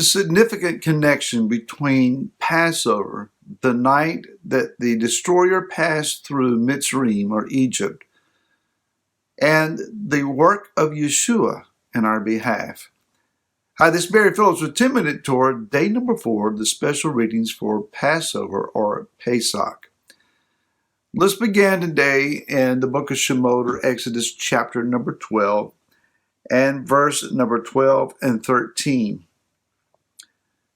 a significant connection between Passover, the night that the destroyer passed through Mitzrayim, or Egypt, and the work of Yeshua in our behalf. Hi, this is Barry Phillips with 10-Minute Torah, day number 4, the special readings for Passover, or Pesach. Let's begin today in the book of Shemot, or Exodus, chapter number 12, and verse number 12 and 13.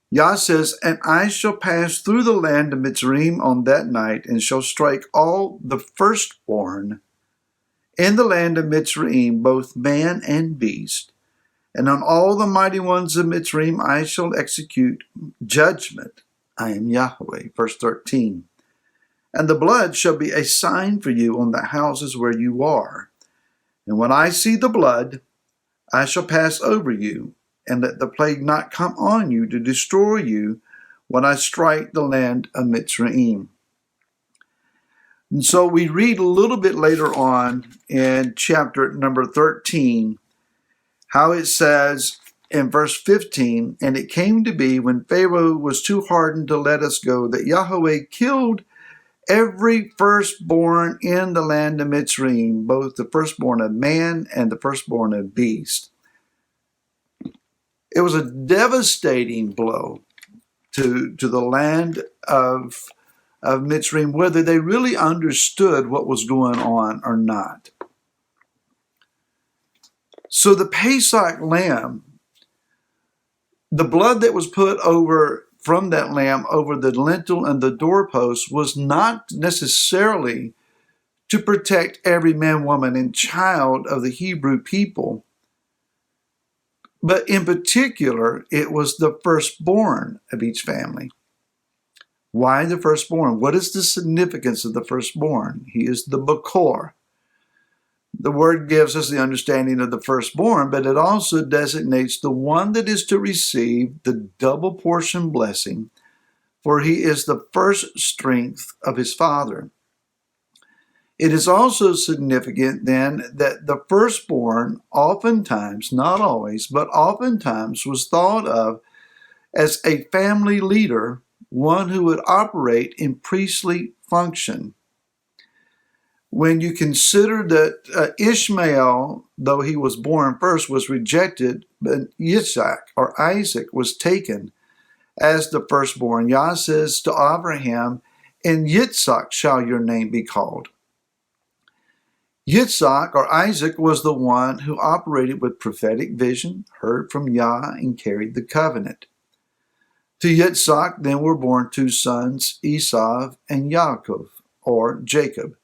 Yah says, "And I shall pass through the land of Mitzrayim on that night, and shall strike all the firstborn in the land of Mitzrayim, both man and beast. And on all the mighty ones of Mitzrayim I shall execute judgment. I am Yahweh." Verse 13. "And the blood shall be a sign for you on the houses where you are. And when I see the blood, I shall pass over you, and let the plague not come on you to destroy you when I strike the land of Mitzrayim." And so we read a little bit later on in chapter number 13, how it says in verse 15, "And it came to be when Pharaoh was too hardened to let us go, that Yahweh killed every firstborn in the land of Mitzrayim, both the firstborn of man and the firstborn of beast." It was a devastating blow to the land of Mitzrayim, whether they really understood what was going on or not. So the Pesach lamb, the blood that was put over from that lamb over the lintel and the doorpost, was not necessarily to protect every man, woman, and child of the Hebrew people, but in particular, it was the firstborn of each family. Why the firstborn? What is the significance of the firstborn? He is the Bakor. The word gives us the understanding of the firstborn, but it also designates the one that is to receive the double portion blessing, for he is the first strength of his father. It is also significant then that the firstborn oftentimes, not always, but oftentimes was thought of as a family leader, one who would operate in priestly function. When you consider that Ishmael, though he was born first, was rejected, but Yitzhak or Isaac was taken as the firstborn, Yah says to Abraham, "In Yitzhak shall your name be called." Yitzhak or Isaac was the one who operated with prophetic vision, heard from Yah, and carried the covenant. To Yitzhak then were born 2 sons, Esau and Yaakov, or Jacob.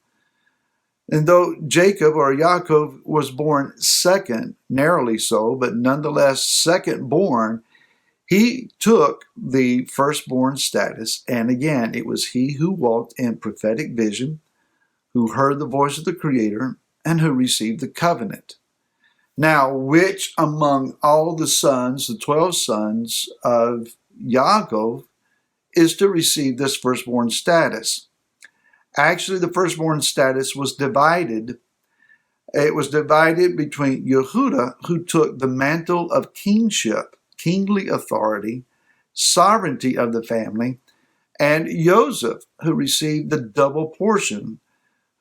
And though Jacob or Yaakov was born second, narrowly so, but nonetheless second born, he took the firstborn status. And again, it was he who walked in prophetic vision, who heard the voice of the Creator, and who received the covenant. Now, which among all the sons, the 12 sons of Yaakov, is to receive this firstborn status? Actually, the firstborn status was divided. It was divided between Yehuda, who took the mantle of kingship, kingly authority, sovereignty of the family, and Joseph, who received the double portion,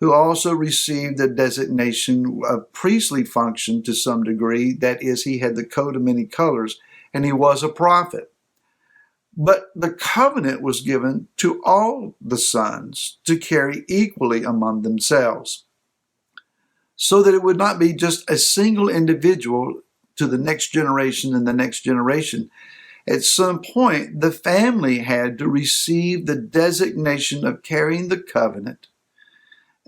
who also received the designation of priestly function to some degree. That is, he had the coat of many colors, and he was a prophet. But the covenant was given to all the sons to carry equally among themselves, so that it would not be just a single individual to the next generation and the next generation. At some point, the family had to receive the designation of carrying the covenant,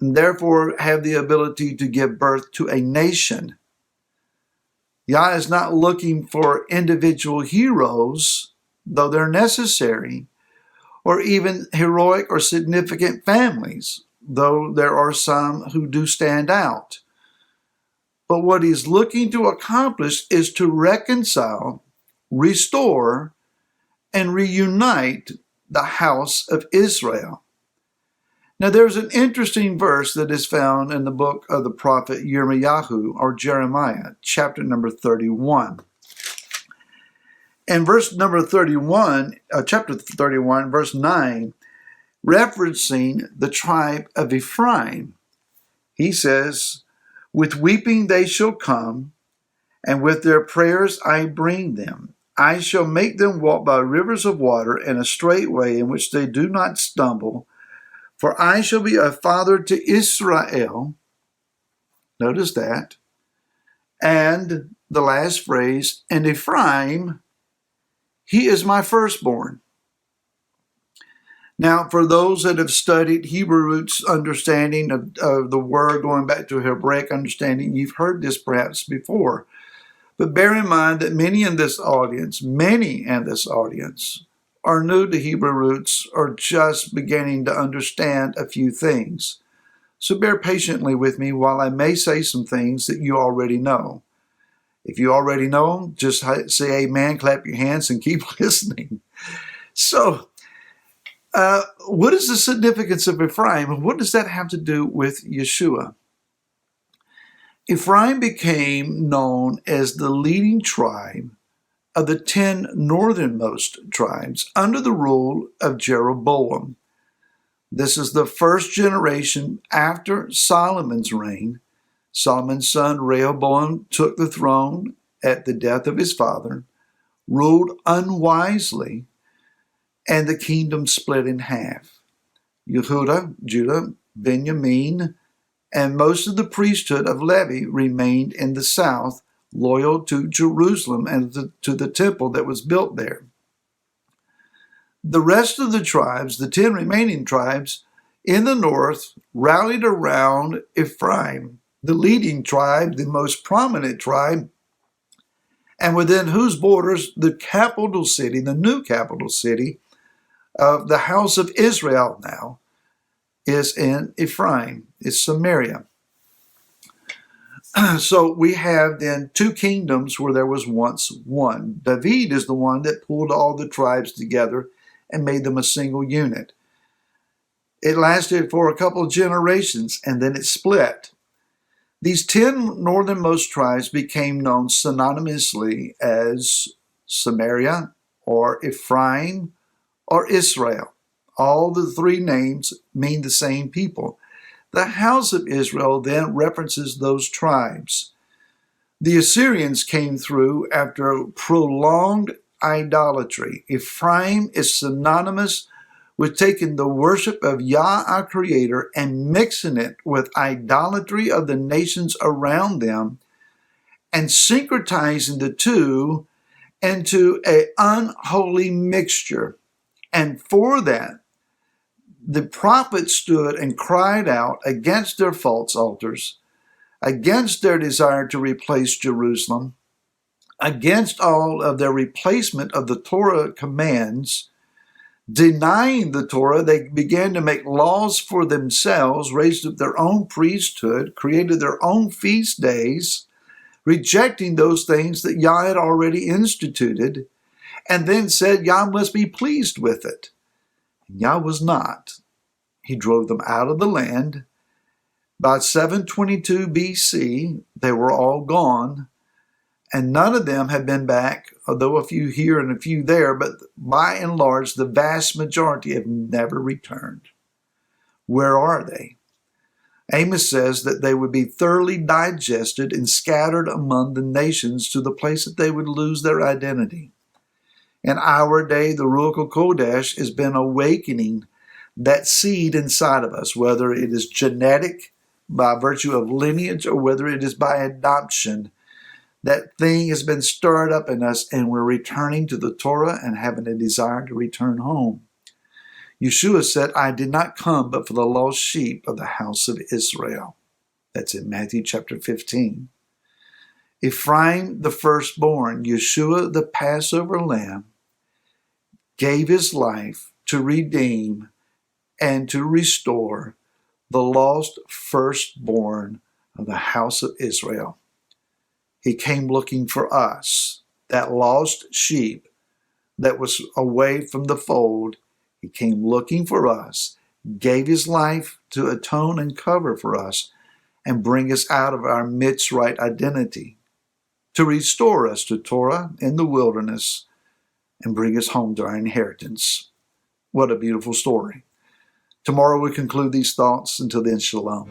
and therefore have the ability to give birth to a nation. Yah is not looking for individual heroes, though they're necessary, or even heroic or significant families, though there are some who do stand out. But what he's looking to accomplish is to reconcile, restore, and reunite the house of Israel. Now, there's an interesting verse that is found in the book of the prophet Yirmiyahu, or Jeremiah, chapter number 31. And verse number 31, chapter 31, verse 9, referencing the tribe of Ephraim, he says, with weeping they shall come, and with their prayers I bring them. I shall make them walk by rivers of water in a straight way in which they do not stumble. For I shall be a father to Israel. Notice that. And the last phrase, and Ephraim, he is my firstborn. Now, for those that have studied Hebrew roots understanding of the word, going back to Hebraic understanding, you've heard this perhaps before. But bear in mind that many in this audience are new to Hebrew roots or just beginning to understand a few things. So bear patiently with me while I may say some things that you already know. If you already know them, just say amen, clap your hands, and keep listening. So, what is the significance of Ephraim, and what does that have to do with Yeshua? Ephraim became known as the leading tribe of the 10 northernmost tribes under the rule of Jeroboam. This is the first generation after Solomon's reign. Solomon's son Rehoboam took the throne at the death of his father, ruled unwisely, and the kingdom split in half. Yehuda, Judah, Benjamin, and most of the priesthood of Levi remained in the south, loyal to Jerusalem and to the temple that was built there. The rest of the tribes, the 10 remaining tribes in the north, rallied around Ephraim, the leading tribe, the most prominent tribe, and within whose borders the capital city, the new capital city of the house of Israel now, is in Ephraim. It's Samaria. So we have then 2 kingdoms where there was once one. David is the one that pulled all the tribes together and made them a single unit. It lasted for a couple of generations and then it split. These 10 northernmost tribes became known synonymously as Samaria or Ephraim or Israel. All the 3 names mean the same people. The house of Israel then references those tribes. The Assyrians came through after prolonged idolatry. Ephraim is synonymous with taking the worship of Yah, our Creator, and mixing it with idolatry of the nations around them and syncretizing the two into an unholy mixture. And for that, the prophet stood and cried out against their false altars, against their desire to replace Jerusalem, against all of their replacement of the Torah commands. Denying the Torah, they began to make laws for themselves, raised up their own priesthood, created their own feast days, rejecting those things that Yah had already instituted, and then said Yah must be pleased with it. Yah was not. He drove them out of the land. By 722 BC, they were all gone, and none of them have been back, although a few here and a few there, but by and large, the vast majority have never returned. Where are they? Amos says that they would be thoroughly digested and scattered among the nations to the place that they would lose their identity. In our day, the Ruach HaKodesh has been awakening that seed inside of us, whether it is genetic by virtue of lineage or whether it is by adoption. That thing has been stirred up in us and we're returning to the Torah and having a desire to return home. Yeshua said, I did not come but for the lost sheep of the house of Israel. That's in Matthew chapter 15. Ephraim, the firstborn, Yeshua, the Passover lamb, gave his life to redeem and to restore the lost firstborn of the house of Israel. He came looking for us, that lost sheep that was away from the fold. He came looking for us, gave his life to atone and cover for us, and bring us out of our Mitzrayite identity, to restore us to Torah in the wilderness, and bring us home to our inheritance. What a beautiful story. Tomorrow we conclude these thoughts. Until then, shalom.